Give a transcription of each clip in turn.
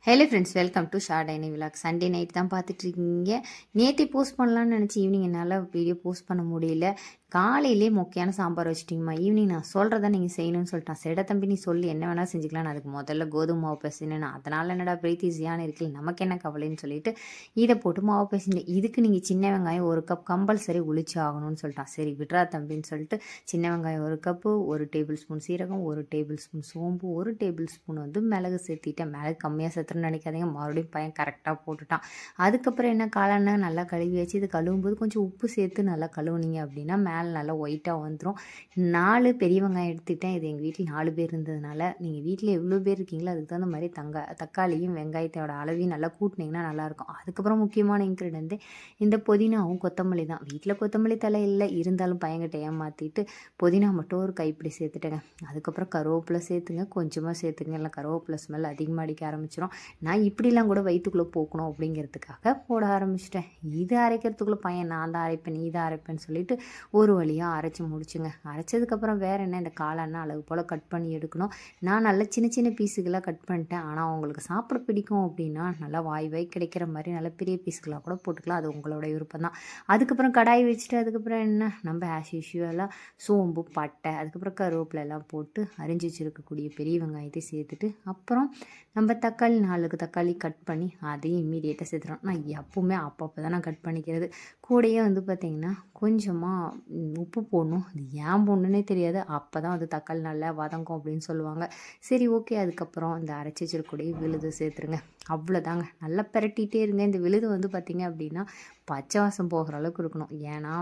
Hello friends, welcome to short tiny vlog. Sunday night தான் பார்த்துட்ருக்கீங்க. நேற்று போஸ்ட் பண்ணலான்னு நினச்சி ஈவினிங் என்னால் வீடியோ போஸ்ட் பண்ண முடியல. காலையிலே மொக்கையான சாம்பார் வச்சுட்டிங்கம்மா. ஈவினிங் நான் சொல்கிறத நீங்கள் செய்யணும்னு சொல்லிட்டான். செட தம்பி நீ சொல்லி என்ன வேணால் செஞ்சுக்கலாம், அதுக்கு முதல்ல கோதுமை மாவு பிசைனேன். அதனால் என்னடா பிரீத்தி ஈஸியான இருக்குல்ல, நமக்கு என்ன கவலைன்னு சொல்லிட்டு இதை போட்டு மாவு பிசைஞ்சேன். இதுக்கு நீங்கள் சின்ன வெங்காயம் 1 கப் கம்பல்சரி உளிச்சு ஆகணும்னு சொல்லிட்டான். சரி விட்றா தம்பின்னு சொல்லிட்டு சின்ன வெங்காயம் 1 கப்பு, 1 டேபிள் ஸ்பூன் சீரகம், 1 டேபிள் ஸ்பூன் சோம்பு, 1 டேபிள் ஸ்பூன் மிளகு சேர்த்திட்டேன். மிளகு கம்மியாக சேர்த்துன்னு நினைக்காதீங்க, மறுபடியும் பையன் கரெக்டாக போட்டுட்டான். அதுக்கப்புறம் என்ன, காளான நல்லா கழுவி வச்சு இது கழுவும்போது கொஞ்சம் உப்பு சேர்த்து நல்லா கழுவுனீங்க அப்படின்னா மேலே நல்லா ஒயிட்டாக வந்துடும். 4 பெரிய வெங்காயம் எடுத்துக்கிட்டேன். இது எங்கள் வீட்டில் 4 பேர் இருந்ததுனால நீங்கள் வீட்டில் எவ்வளோ பேர் இருக்கீங்களோ அதுக்கு தகுந்த மாதிரி தக்காளியும் வெங்காயத்தோட அளவையும் நல்லா கூட்டினீங்கன்னா நல்லாயிருக்கும். அதுக்கப்புறம் முக்கியமான இன்க்ரீடியன்ட் இந்த புதினாவும் கொத்தமல்லி தான். வீட்டில் கொத்தமல்லி தலை இல்லை, இருந்தாலும் பையன்கிட்ட ஏமாற்றிட்டு புதினா மட்டும் ஒரு கைப்பிடி சேர்த்துட்டேங்க. அதுக்கப்புறம் கருவேப்பிலை சேர்த்துங்க, கொஞ்சமாக சேர்த்துங்க, இல்லை கருவேப்பிலை ஸ்மெல் அதிகமாக அடிக்க ஆரம்பிச்சிடும். நான் இப்படிலாம் கூட வயிற்றுக்குள்ளே போக்கணும் அப்படிங்கிறதுக்காக போட ஆரம்பிச்சிட்டேன். இது அரைக்கிறதுக்குள்ளே பையன் நான் தான் அரைப்பேன் நீ தான் அரைப்பேன்னு சொல்லிட்டு ஒரு வழியாக அரைச்சி முடிச்சுங்க. அரைச்சதுக்கப்புறம் வேறு என்ன, இந்த காளான அளவு போல் கட் பண்ணி எடுக்கணும். நான் நல்லா சின்ன சின்ன பீஸுகளாக கட் பண்ணிட்டேன். ஆனால் அவங்களுக்கு சாப்பிட பிடிக்கும் அப்படின்னா நல்லா வாய் கிடைக்கிற மாதிரி நல்ல பெரிய பீஸுகளாக கூட போட்டுக்கலாம், அது உங்களோட விருப்பம் தான். அதுக்கப்புறம் கடாய் வச்சுட்டு அதுக்கப்புறம் என்ன, நம்ம ஆஸ் யூஷுவலாக சோம்பு பட்டை அதுக்கப்புறம் கருவேப்பிலை எல்லாம் போட்டு அரிஞ்சு வச்சுருக்கக்கூடிய பெரிய வெங்காயத்தை சேர்த்துட்டு அப்புறம் நம்ம தக்காளி 4 தக்காளி கட் பண்ணி அதையும் இம்மீடியட்டாக சேர்த்துறோம். நான் எப்போவுமே அப்பப்போ தான் நான் கட் பண்ணிக்கிறது. கூடையே பார்த்திங்கன்னா கொஞ்சமாக உப்பு போடணும். அது ஏன் போடணுன்னே தெரியாது. அப்போ தான் தக்காளி நல்லா வதங்கும் அப்படின்னு சொல்லுவாங்க. சரி ஓகே. அதுக்கப்புறம் இந்த அரைச்சி வச்சிருக்கக்கூடிய விழுது சேர்த்துருங்க. அவ்வளோதாங்க. நல்லா பிரட்டிகிட்டே இருங்க. இந்த விழுது பார்த்திங்க அப்படின்னா பச்சை வாசம் போகிற அளவுக்கு இருக்கணும். ஏன்னா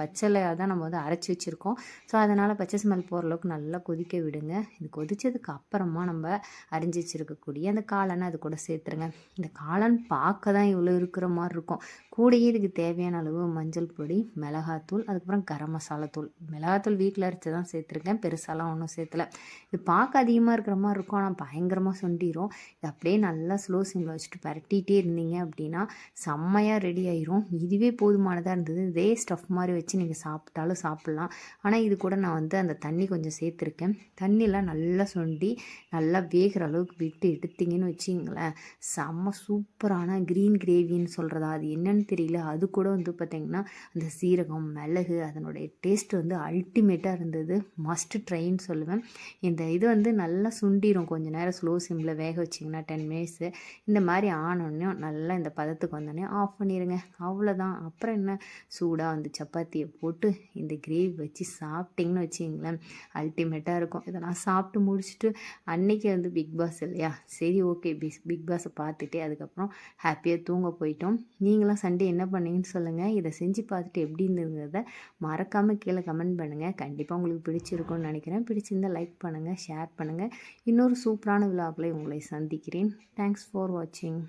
பச்சைலையாக தான் நம்ம அரைச்சி வச்சுருக்கோம். ஸோ அதனால் பச்சை ஸ்மெல் போகிற அளவுக்கு நல்லா கொதிக்க விடுங்க. இது கொதித்ததுக்கு அப்புறமா நம்ம அரிஞ்சு வச்சுருக்கக்கூடிய அந்த காளானை அது கூட சேர்த்துருங்க. இந்த காளான் பார்க்க தான் இவ்வளோ இருக்கிற மாதிரி இருக்கும். கூடயே இதுக்கு தேவையான அளவு மஞ்சள் பொடி, மிளகாத்தூள், அதுக்கப்புறம் கரம் மசாலா தூள். மிளகாத்தூள் வீட்டில் அரைச்சி தான் சேர்த்துருக்கேன், பெருசாலாம் ஒன்றும் சேர்த்தலை. இது பார்க்க அதிகமாக இருக்கிற மாதிரி இருக்கும், ஆனால் பயங்கரமாக சுண்டிடும். இது அப்படியே நல்லா ஸ்லோ சிம்மில் வச்சுட்டு பரட்டிகிட்டே இருந்தீங்க அப்படின்னா செம்மையாக ரெடி ஆயிரும். இதுவே போதுமானதாக இருந்தது. இதே ஸ்டஃப் மாதிரி வச்சு நீங்கள் சாப்பிட்டாலும் சாப்பிட்லாம். ஆனால் இது கூட நான் அந்த தண்ணி கொஞ்சம் சேர்த்துருக்கேன். தண்ணியெலாம் நல்லா சுண்டி நல்லா வேகிற அளவுக்கு விட்டு எடுத்திங்கன்னு வச்சிங்களேன், செம்ம சூப்பரான க்ரீன் கிரேவின்னு சொல்கிறதா அது என்னன்னு தெரியல. அது கூட பார்த்திங்கன்னா அந்த சீரகம் மிளகு அதனுடைய டேஸ்ட் அல்டிமேட்டாக இருந்தது. மஸ்ட் ட்ரைன்னு சொல்லுவேன். இந்த இது நல்லா சுண்டிடும். கொஞ்சம் நேரம் ஸ்லோ சிம்மில் வேக வச்சிங்கன்னா 10 மினிட்ஸு இந்த மாதிரி ஆனோடனே நல்லா இந்த பதத்துக்கு வந்தோடனே ஆஃப் பண்ணிடுங்க. அவ்வளோதான். அப்புறம் என்ன, சூடாக சப்பாத்தியை போட்டு இந்த கிரேவி வச்சு சாப்பிட்டிங்கன்னு வச்சிங்களேன், அல்டிமேட்டாக இருக்கும். இதை நான் சாப்பிட்டு முடிச்சுட்டு அன்றைக்கி பிக் பாஸ் இல்லையா, சரி ஓகே பிக் பாஸை பார்த்துட்டு அதுக்கப்புறம் ஹாப்பியாக தூங்க போயிட்டோம். நீங்களாம் சண்டே என்ன பண்ணீங்கன்னு சொல்லுங்கள். இதை செஞ்சு பார்த்துட்டு எப்படி இருந்ததுங்கிறத மறக்காமல் கீழே கமெண்ட் பண்ணுங்கள். கண்டிப்பாக உங்களுக்கு பிடிச்சிருக்கும்னு நினைக்கிறேன். பிடிச்சிருந்தால் லைக் பண்ணுங்கள், ஷேர் பண்ணுங்கள். இன்னொரு சூப்பரான விலாகில் உங்களை சந்திக்கிறேன். தேங்க்ஸ் ஃபார் வாட்சிங்.